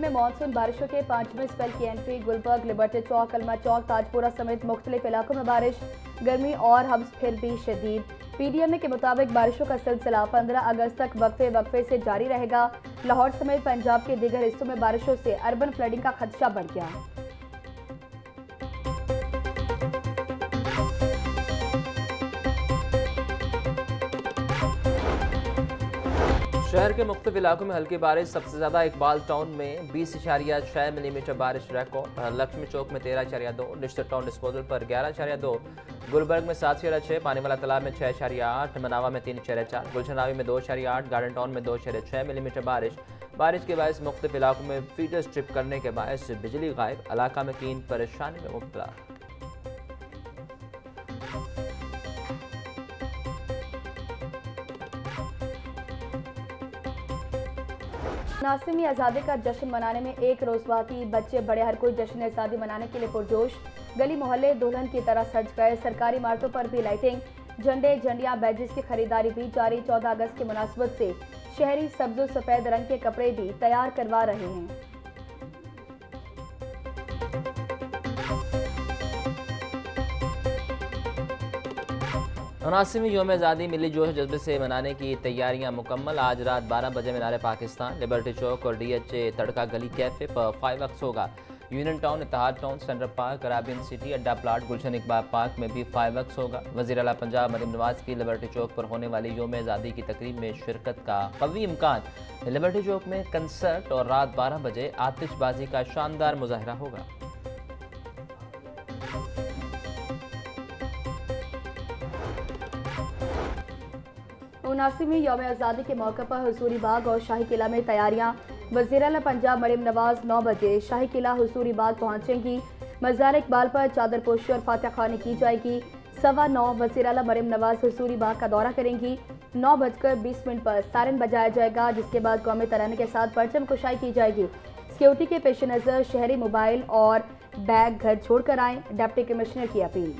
में मानसून बारिशों के 5वें स्पेल की एंट्री। गुलबर्ग, लिबर्टी चौक, अलमा चौक, ताजपुरा समेत मुख्तलिफ इलाकों में बारिश। गर्मी और हब्स फिर भी शदीद। पीडीएमए के मुताबिक बारिशों का सिलसिला 15 अगस्त तक वक्फे से जारी रहेगा। लाहौर समेत पंजाब के दीगर हिस्सों में बारिशों से अर्बन फ्लडिंग का खदशा बढ़ गया। शहर के मुख्तलिफ इलाकों में हल्की बारिश। सबसे ज़्यादा इकबाल टाउन में 20.6 मिलीमीटर बारिश रिकॉर्ड। लक्ष्मी चौक में 13.2, निश्चित टाउन डिस्पोजल पर 11.2, गुलबर्ग में 7.6, पानी वाला तालाब में 6.8, मनावा में 3.4, गुलशनावी में 2.8, गार्डन टाउन में 2.6 मिलीमीटर बारिश के बायस मुख्तलिफ इलाकों में फीडर स्ट्रिप करने के बायस बिजली गायब। इलाका में कीन परेशानी में मुब्तला। नासिमी आज़ादी का जश्न मनाने में एक रोज बाकी। बच्चे बड़े हर कोई जश्न आज़ादी मनाने के लिए पुरजोश। गली मोहल्ले दुल्हन की तरह सज गए। सरकारी इमारतों पर भी लाइटिंग, झंडे झंडियां बैजेस की खरीदारी भी जारी। 14 अगस्त की मुनासबत से शहरी सब्ज सफेद रंग के कपड़े भी तैयार करवा रहे हैं। नासिमी योम आज़ादी मिली जोश जज्बे से मनाने की तैयारियां मुकम्मल। आज रात 12 बजे मीनार पाकिस्तान, लिबर्टी चौक और डीएचए तड़का गली कैफे पर 5 वक्त होगा। Union Town, Ittehad Town, Central Park, Arabian City, Adda Plot, Gulshan Iqbal Park में भी 5 वक्त होगा। वज़ीर आला पंजाब मरीम नवाज की लिबर्टी चौक पर होने वाली योम आज़ादी की तकरीब में शिरकत का कवी इम्कान। लिबर्टी चौक में कंसर्ट और रात 12 बजे आतिशबाजी का शानदार मुजाहरा होगा। नासिमी यौम आज़ादी के मौके पर हुजूरी बाग और शाही किला में तैयारियां। वज़ीर आला पंजाब मरीम नवाज 9 बजे शाही किला हुजूरी बाग पहुंचेंगी। मज़ार इकबाल पर चादर पोशी और फातिहा ख़्वानी की जाएगी। 9:15 वज़ीर आला मरीम नवाज हुजूरी बाग का दौरा करेंगी। 9:20 पर सायरन बजाया जाएगा, जिसके बाद कौमी तराने के साथ परचम कुशाई की जाएगी। सिक्योरिटी के पेश नज़र शहरी मोबाइल और बैग घर छोड़कर आएँ, डिप्टी कमिश्नर की अपील।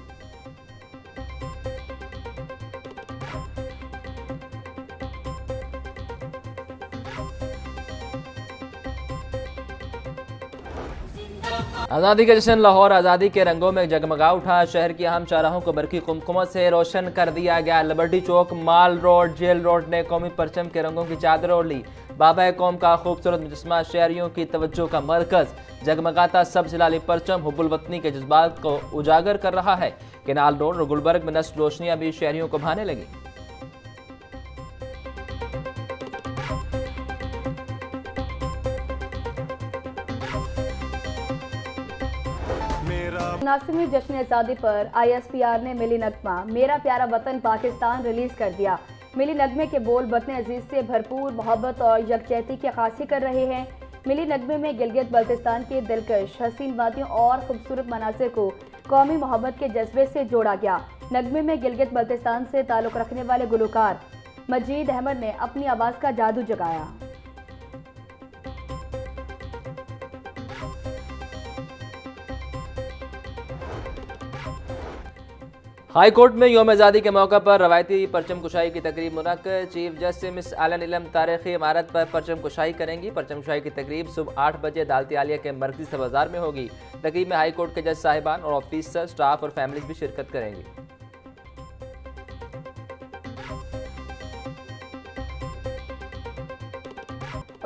आज़ादी का जश्न लाहौर आज़ादी के रंगों में जगमगा उठा। शहर की अहम चौराहों को बरकी कुमकुमत से रोशन कर दिया गया। लिबर्टी चौक, माल रोड, जेल रोड ने कौमी परचम के रंगों की चादर ओढ़ ली। बाबा कौम का खूबसूरत मुजस्मा शहरियों की तवज्जो का मरकज। जगमगाता सब्ज लाली परचम हुब्बुल वतनी के जज्बात को उजागर कर रहा है। केनाल रोड और गुलबर्ग में नस्ल रोशनियां भी शहरियों को भाने लगी। नासिमी जश्न आज़ादी पर ISPR ने मिली नगमा मेरा प्यारा वतन पाकिस्तान रिलीज कर दिया। मिली नगमे के बोल वतन अजीज से भरपूर मोहब्बत और यकजहती की अक्कासी कर रहे हैं। मिली नगमे में गिलगित बल्तिस्तान के दिलकश हसीन वादियों और खूबसूरत मनासिर को कौमी मोहब्बत के जज्बे से जोड़ा गया। नगमे में गिलगित बल्तिस्तान से ताल्लुक़ रखने वाले गुलकार मजीद अहमद ने अपनी आवाज़ का जादू जगाया। हाई कोर्ट में योम आज़ादी के मौका पर रवायती परचम कुशाई की तकरीब मुनक्कद। चीफ जस्टिस मिस आलन इलम तारीखी इमारत पर परचम कुशाई करेंगी। परचम कुशाई की तकरीब सुबह 8 बजे अदालती आलिया के मरकजी सब बाजार में होगी। तकरीब में हाई कोर्ट के जज साहिबान और ऑफिसर, स्टाफ और फैमिलीज भी शिरकत करेंगी।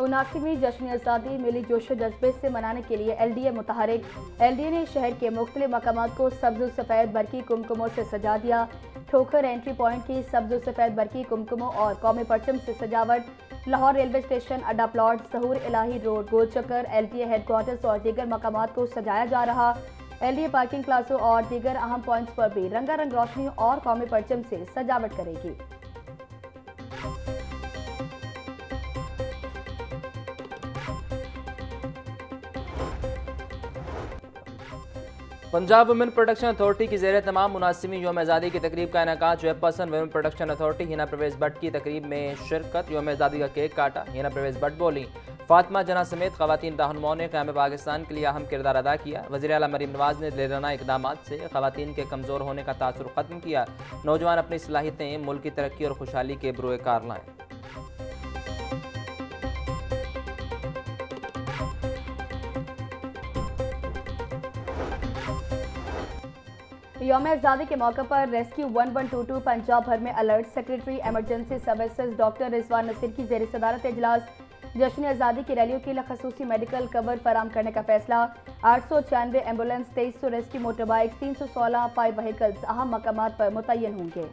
नासिमी जश्न आज़ादी मिली जोशो जज्बे से मनाने के लिए LDA मुतहरिक। LDA ने शहर के मुख्तलिफ मकामात को सब्ज सफ़ेद बरकी कुमकुमों से सजा दिया। ठोकर एंट्री पॉइंट की सब्ज सफ़ेद बरकी कुमकुमों और कौमी परचम से सजावट। लाहौर रेलवे स्टेशन, अड्डा प्लॉट, सहूर इलाही रोड, गोल चक्कर, LDA हेडक्वार्टर्स और दीगर मकामात को सजाया जा रहा। LDA पार्किंग प्लाजों और दीगर अहम पॉइंट्स पर भी रंगारंग रोशनी और कौमी परचम से सजावट करेगी। पंजाब वुमेन प्रोटेक्शन अथॉरिटी की ज़ेर तमाम मुनासिमी योम आज़ादी की तकरीब का इनेकाद। Chairperson women protection authority Hina Parvez Bhatt की तकरीब में शिरकत। योम आज़ादी का केक काटा। हिना परवेज भट्ट बोली, फातिमा जना समेत खवातीन रहनुमाओं ने क़याम पाकिस्तान के लिए अहम किरदार अदा किया। वज़ीर आला मरीम नवाज ने दिलरना इक़दामात से खवातीन के कमज़ोर होने का तासुर ख़त्म किया। नौजवान अपनी सलाहियतें मुल्क की तरक्की और खुशहाली के बरूए कार लाएँ। यौम आज़ादी के मौके पर रेस्क्यू 1122 पंजाब भर में alert. Secretary emergency services doctor Rizwan Naseer की जेर सदारत इजलास। जश्न आज़ादी की रैलियों के लिए खसूसी मेडिकल कवर फराम करने का फैसला। 896 ambulance, 2300 rescue motorbike, 316 fire vehicles अहम मकामात पर मुतय्यन होंगे।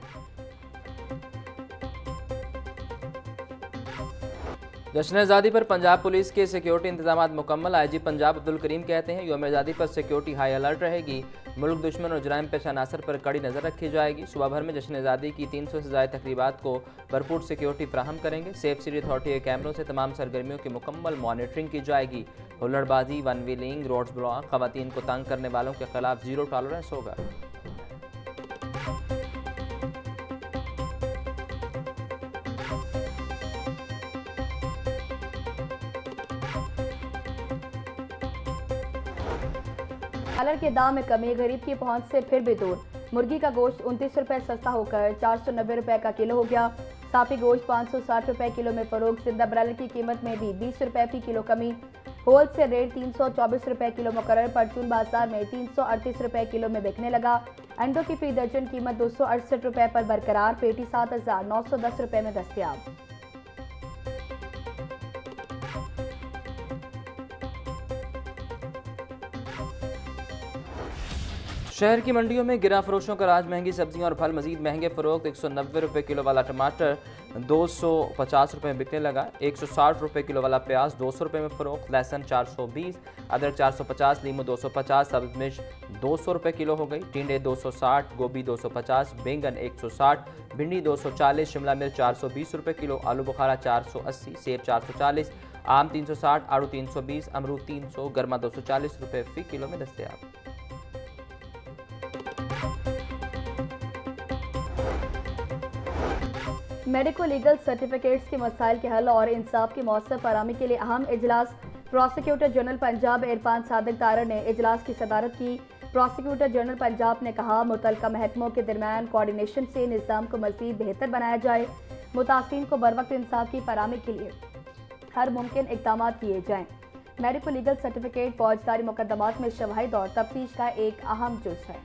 जश्न आज़ादी पर पंजाब पुलिस के सिक्योरिटी इंतजाम मुकम्मल। आईजी पंजाब अब्दुल करीम कहते हैं यौम आज़ादी पर सिक्योरिटी हाई अलर्ट रहेगी। मुल्क दुश्मन और जराइम पेशा अनासर पर कड़ी नज़र रखी जाएगी। सुबह भर में जश्न आज़ादी की 300 से ज़ायद तकरीबात को भरपूर सिक्योरिटी फ्राहम करेंगे। सेफ सिटी अथॉरिटी के कैमरों से तमाम सरगर्मियों की मुकम्मल मॉनिटरिंग की जाएगी। हुल्लड़बाजी, वन व्हीलिंग, रोड्स ब्लॉक, खवातीन को तंग करने वालों के खिलाफ जीरो टॉलरेंस होगा। डॉलर के दाम में कमी, गरीब की पहुंच से फिर भी दूर। मुर्गी का गोश्त 29 रुपये सस्ता होकर 490 रुपये का किलो हो गया। साफी गोश्त 560 रुपये किलो में फरोख्त। जिंदा ब्रायलर की कीमत में भी 20 रुपये फी किलो कमी। होल सेल रेट 324 रुपये किलो मुकर्रर। परचून बाजार में 338 रुपये किलो में बिकने लगा। अंडों की फी दर्जन कीमत 268 रुपये पर बरकरार। पेटी 7,910 रुपये में दस्तियाब। शहर की मंडियों में गिरा फरोशों का राज। महंगी सब्जियां और फल मजीद महंगे फरोख्त। 190 रुपये किलो वाला टमाटर 250 रुपये में बिकने लगा। 160 रुपये किलो वाला प्याज 200 रुपये में फरोख्त। लहसुन 420, अदरक 450, लीमू 250, सब्ज मिर्च 200 रुपये किलो हो गई। टिंडे 260, गोभी 250, बैंगन 160, भिंडी 240, शिमला मिर्च 420 रुपये किलो, आलू बुखारा 480, सेब 440, आम 360, आड़ू 320, अमरूद 300, गर्मा 240 रुपये फी किलो में दस्तयाब। मेडिको लीगल सर्टिफिकेट्स के मसाइल के हल और इंसाफ की मौसर फराहमी के लिए अहम इजलास। प्रोसिक्यूटर जनरल पंजाब इरफान सादिक तारा ने इजलास की सदारत की। प्रोसिक्यूटर जनरल पंजाब ने कहा मुतल्लिका महकमों के दरमियान कोऑर्डिनेशन से निज़ाम को मज़ीद बेहतर बनाया जाए। मुतासिरीन को बरवक्त इंसाफ की फराहमी के लिए हर मुमकिन इक़दाम किए जाएँ। मेडिको लीगल सर्टिफिकेट फौजदारी मुकदमात में शवाहिद और तफ्तीश का एक अहम जुज़ है।